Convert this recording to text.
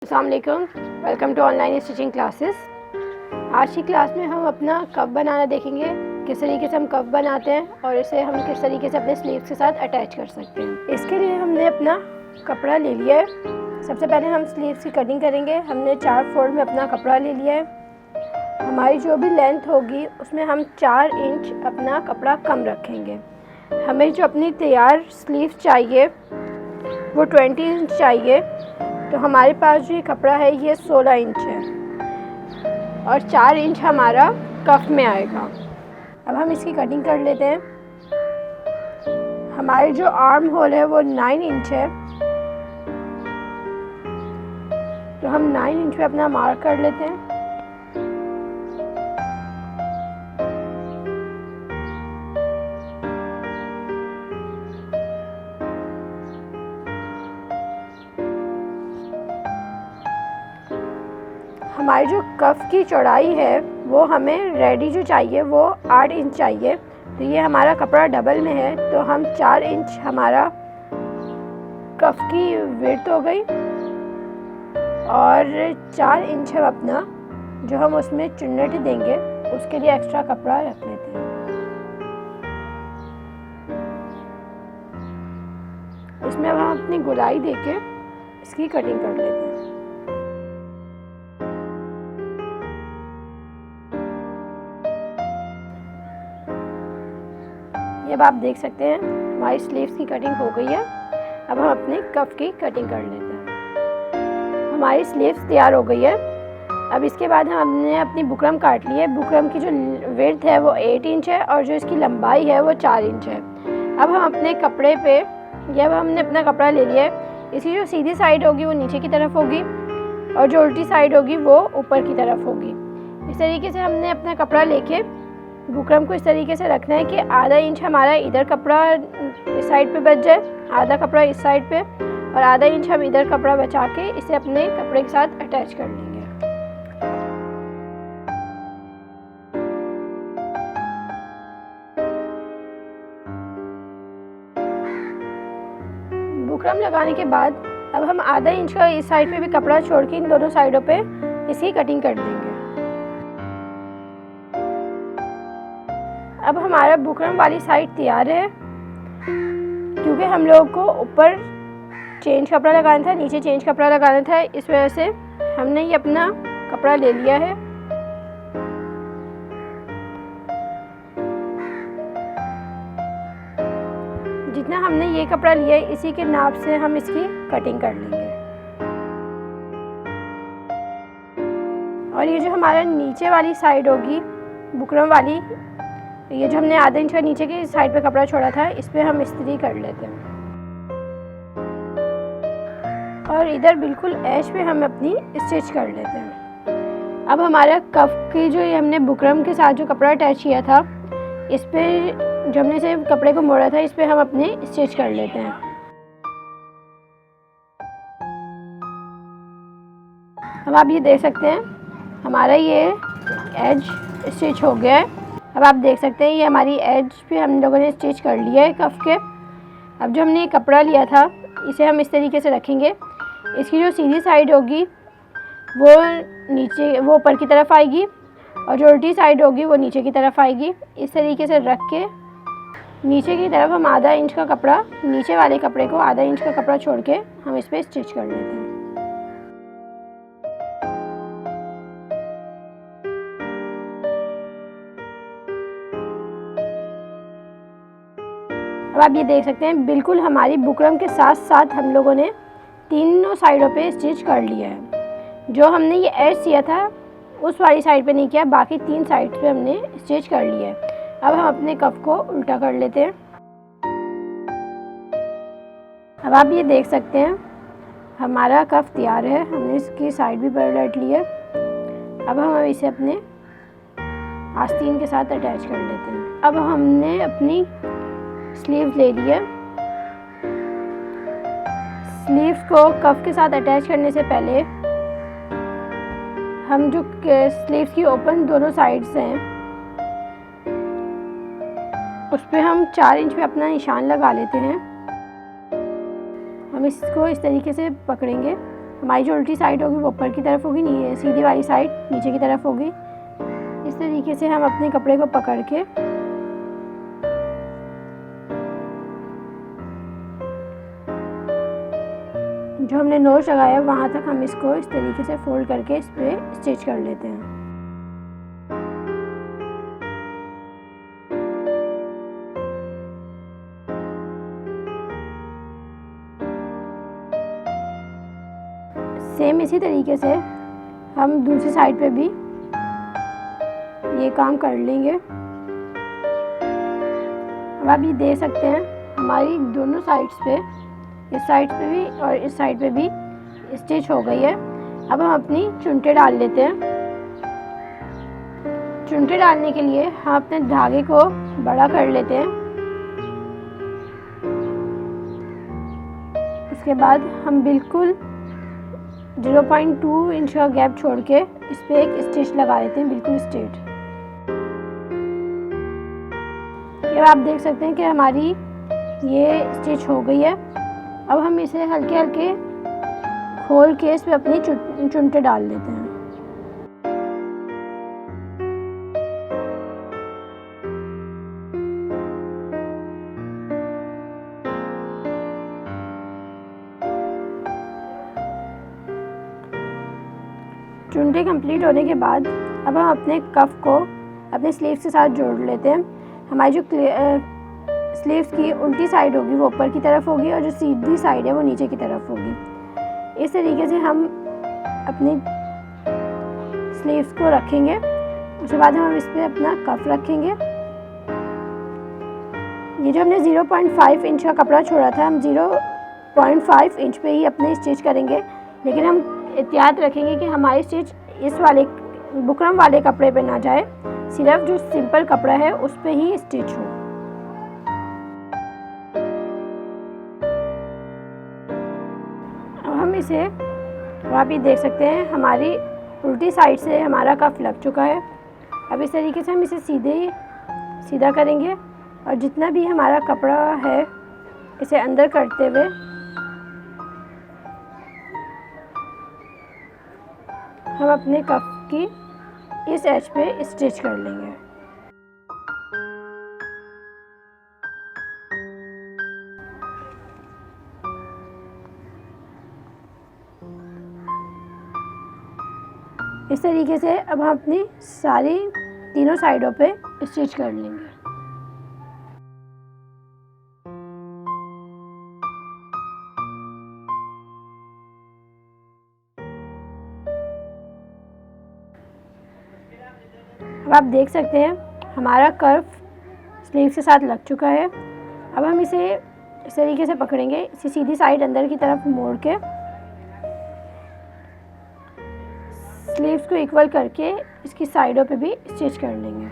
अस्सलाम वालेकुम, welcome to online stitching classes. आज की क्लास में हम अपना कप बनाना देखेंगे, किस तरीके से हम कप बनाते हैं और इसे हम किस तरीके से अपने स्लीव्स के साथ अटैच कर सकते हैं। इसके लिए हमने अपना कपड़ा ले लिया है। सबसे पहले हम स्लीव्स की कटिंग करेंगे। हमने 4 फोल्ड में अपना कपड़ा ले लिया है। हमारी जो भी लेंथ होगी उसमें हम 4 इंच अपना कपड़ा कम रखेंगे। हमें जो अपनी तैयार स्लीव चाहिए वो 20 इंच चाहिए। तो हमारे पास जो ये कपड़ा है ये 16 इंच है और 4 इंच हमारा कफ में आएगा। अब हम इसकी कटिंग कर लेते हैं। हमारे जो आर्म होल है वो 9 इंच है, तो हम 9 इंच पे अपना मार्क कर लेते हैं। हमारी जो कफ की चौड़ाई है वो हमें रेडी जो चाहिए वो 8 इंच चाहिए। तो ये हमारा कपड़ा डबल में है, तो हम 4 इंच हमारा कफ की विड्थ हो गई और 4 इंच हम अपना जो हम उसमें चुन्नट देंगे उसके लिए एक्स्ट्रा कपड़ा रख लेते हैं। इसमें अब हम अपनी गोलाई देके इसकी कटिंग कर लेते हैं। अब आप देख सकते हैं हमारी स्लीव्स की कटिंग हो गई है। अब हम अपने कफ की कटिंग कर लेते हैं। हमारी स्लीव्स तैयार हो गई है। अब इसके बाद हमने अपनी बुकरम काट ली है। बुकरम की जो विड्थ है वो 8 इंच है और जो इसकी लंबाई है वो 4 इंच है। अब हम अपने कपड़े पे अब हमने अपना कपड़ा ले लिया है। इसकी जो सीधी साइड होगी वो नीचे की तरफ होगी और जो उल्टी साइड होगी वो ऊपर की तरफ होगी। इस तरीके से हमने अपना कपड़ा लेके बुकरम को इस तरीके से रखना है कि आधा इंच हमारा इधर कपड़ा इस साइड पे बच जाए, आधा कपड़ा इस साइड पे और आधा इंच हम इधर कपड़ा बचा के इसे अपने कपड़े के साथ अटैच कर लेंगे। बुकरम लगाने के बाद अब हम आधा इंच का इस साइड पे भी कपड़ा छोड़ के इन दोनों साइडों पे इसकी कटिंग कर देंगे। अब हमारा बुकरम वाली साइड तैयार है। क्योंकि हम लोगों को ऊपर चेंज कपड़ा लगाना था, नीचे चेंज कपड़ा लगाना था, इस वजह से हमने ये अपना कपड़ा ले लिया है। जितना हमने ये कपड़ा लिया है इसी के नाप से हम इसकी कटिंग कर लेंगे। और ये जो हमारा नीचे वाली साइड होगी बुकरम वाली, ये जो हमने आधा इंच का नीचे की साइड पे कपड़ा छोड़ा था इस पे हम इस्त्री कर लेते हैं और इधर बिल्कुल एज पे हम अपनी स्टिच कर लेते हैं। अब हमारा कफ की जो ये हमने बुकरम के साथ जो कपड़ा अटैच किया था इस पे जो हमने से कपड़े को मोड़ा था इस पे हम अपने स्टिच कर लेते हैं। अब आप ये देख सकते हैं हमारा ये एज स्टिच हो गया है। अब आप देख सकते हैं ये हमारी एज पे हम लोगों ने स्टिच कर लिया है कफ के। अब जो हमने ये कपड़ा लिया था इसे हम इस तरीके से रखेंगे। इसकी जो सीधी साइड होगी वो वो ऊपर की तरफ आएगी और जो उल्टी साइड होगी वो नीचे की तरफ आएगी। इस तरीके से रख के नीचे की तरफ हम आधा इंच का कपड़ा, नीचे वाले कपड़े को आधा इंच का कपड़ा छोड़ के हम इस पर स्टिच कर लेते हैं। अब आप ये देख सकते हैं बिल्कुल हमारी बुकरम के साथ साथ हम लोगों ने तीनों साइडों पे स्टिच कर लिया है। जो हमने ये एज सिया था उस वाली साइड पे नहीं किया, बाकी 3 साइड पे हमने स्टिच कर लिया है। अब हम अपने कफ को उल्टा कर लेते हैं। अब आप ये देख सकते हैं हमारा कफ तैयार है। हमने इसकी साइड भी पलट ली है। अब हम इसे अपने आस्तीन के साथ अटैच कर लेते हैं। अब हमने अपनी स्लीव ले ली है। स्लीव को कफ के साथ अटैच करने से पहले हम जो स्लीव्स की ओपन दोनों साइड्स हैं उस पे हम 4 इंच पे अपना निशान लगा लेते हैं। हम इसको इस तरीके से पकड़ेंगे हमारी जो उल्टी साइड होगी वो ऊपर की तरफ होगी, नहीं सीधी वाली साइड नीचे की तरफ होगी। इस तरीके से हम अपने कपड़े को पकड़ के जो हमने नोच लगाया वहाँ तक हम इसको इस तरीके से फोल्ड करके इस पर स्टिच कर लेते हैं। सेम इसी तरीके से हम दूसरी साइड पे भी ये काम कर लेंगे। अब आप ये देख सकते हैं हमारी दोनों साइड्स पे, इस साइड पे भी और इस साइड पे भी स्टिच हो गई है। अब हम अपनी चुनटे डाल लेते हैं। चुनटे डालने के लिए हम अपने धागे को बड़ा कर लेते हैं। उसके बाद हम बिल्कुल 0.2 इंच का गैप छोड़ के इस पर एक स्टिच लगा लेते हैं, बिल्कुल स्ट्रेट। ये आप देख सकते हैं कि हमारी ये स्टिच हो गई है। अब हम इसे हल्के हल्के खोल के इस पे अपनी चुनटे डाल लेते हैं। चुनटे कंप्लीट होने के बाद अब हम अपने कफ को अपने स्लीव्स के साथ जोड़ लेते हैं। हमारी जो स्लीव्स की उल्टी साइड होगी वो ऊपर की तरफ होगी और जो सीधी साइड है वो नीचे की तरफ होगी। इस तरीके से हम अपनी स्लीव्स को रखेंगे। उसके बाद हम इस पर अपना कफ रखेंगे। ये जो हमने 0.5 इंच का कपड़ा छोड़ा था, हम 0.5 इंच पे ही अपने स्टिच करेंगे, लेकिन हम एहतियात रखेंगे कि हमारी स्टिच इस वाले बुकरम वाले कपड़े पे ना जाए, सिर्फ जो सिंपल कपड़ा है उस पे ही स्टिच हो। अब हम इसे, आप ये देख सकते हैं हमारी उल्टी साइड से हमारा कफ लग चुका है। अब इस तरीके से हम इसे सीधा करेंगे और जितना भी हमारा कपड़ा है इसे अंदर करते हुए हम अपने कफ की इस एज पे स्टिच कर लेंगे। इस तरीके से अब हम अपनी सारी तीनों साइडों पे स्टिच कर लेंगे। अब आप देख सकते हैं हमारा कर्व स्लीव के साथ लग चुका है। अब हम इसे इस तरीके से पकड़ेंगे, इसे सीधी साइड अंदर की तरफ मोड़ के स्लीव्स को इक्वल करके इसकी साइडों पे भी स्टिच कर लेंगे।